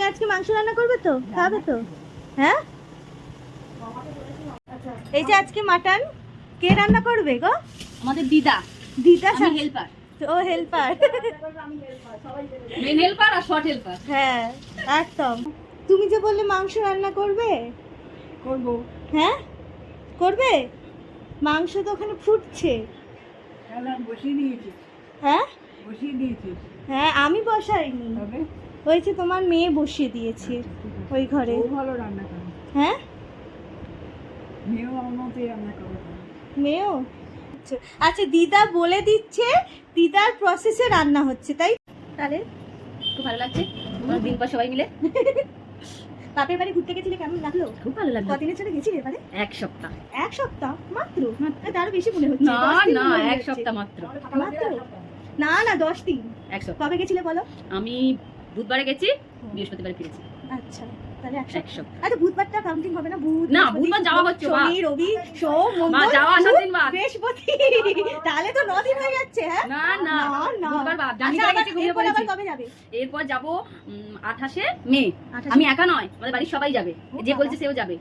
আজকে মাংস রান্না করবে তো? খাবে তো? হ্যাঁ, এই যে আজকে মাটন কে রান্না করবে গো? আমাদের দিদা। দিদা আমি হেল্পার, ও হেল্পার। মেন হেল্পার আর শর্ট হেল্পার। হ্যাঁ একদম। তুমি যে বললে মাংস রান্না করবে, করবো। হ্যাঁ করবে? মাংস তো ওখানে ফুটছে। তাহলে বসিয়ে দিয়েছি, হ্যাঁ বসিয়ে দিয়েছি। হ্যাঁ আমি বসাইনি, তবে হয়েছে তোমার মেয়ে বসিয়ে দিয়েছে ওই ঘরে। ও ভালো রান্না করে, হ্যাঁ মেয়েও আমার মতোই রান্না করে। মেয়েও? আচ্ছা দিদা বলে দিচ্ছে, দিদার প্রসেসে রান্না হচ্ছে তাই? তাহলে খুব ভালো লাগছে, অনেক দিন পর সবাই মিলে। বাপের বাড়ি ঘুরতে গেছিলে, কেমন লাগলো? খুব ভালো লাগলো। কদিনের জন্য গেছিলে এবারে? 1 সপ্তাহ। 1 সপ্তাহ মাত্র? তারও বেশি মনে হচ্ছে। না 10 দিন না, মনে 1 হচ্ছে। সপ্তাহ মাত্র। মাত্র? না না 10 দিন। 1 সপ্তাহ। কবে গেছিলে বলো? আমি বুধবারে গেছি, বৃহস্পতিবারে ফিরেছি। আচ্ছা তাহলে 1 1 সপ্তাহ। সপ্তাহ। আচ্ছা বুধবারটা কাউন্টিং হবে না? বুধ না, বৃহস্পতি, বুধবার যাওয়া হচ্ছে, শনি রবি সোম মা মঙ্গল যাওয়া আসার দিন বাদ। বৃহস্পতি, তাহলে তো 9 দিন হয়ে যাচ্ছে। হ্যাঁ না না, না বুধবার বাদ। জানি আচ্ছা, না আবার গেছি, ঘুমিয়ে এরপর আবার পড়েছি। কবে যাবে? এরপর যাব 28শে মে। 28 আমি একা নয়, আমাদের বাড়ির সবাই যাবে, যে বাবা। বলছে সেও যাবে।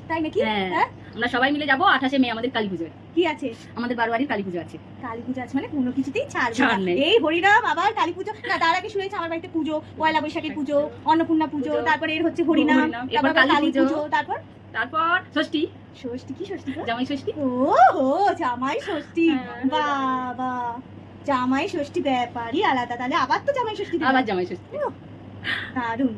তাই নাকি? হ্যাঁ, হ্যাঁ আমরা সবাই মিলে যাব 28শে মে। আমাদের কালী পুজো, কি আছে? আমাদের বারোয়ারির কালী পুজো আছে। কালী পুজো আছে মানে কোনো কিছুতেই ছাড় ছাড় নেই। এই হরিনাম আবার কালী পুজো না, তার আগে শুনেছি আমার বাড়িতে পুজো, পয়লা বৈশাখের পুজো, অন্নপূর্ণা পুজো, পুজো, তারপরে এর হচ্ছে হরিনাম, হরিনাম, তারপর এরপর কালী কালী পুজো, পুজো, তারপর তারপর ষষ্ঠী, ষষ্ঠী। কি ষষ্ঠী গো? জামাই ষষ্ঠী। ও হো, জামাই ষষ্ঠী। হ্যাঁ। বাবা, জামাই ষষ্ঠী ব্যাপারই আলাদা। তাহলে আবার তো জামাই ষষ্ঠী দিবা। আবার জামাই ষষ্ঠী। দারুণ।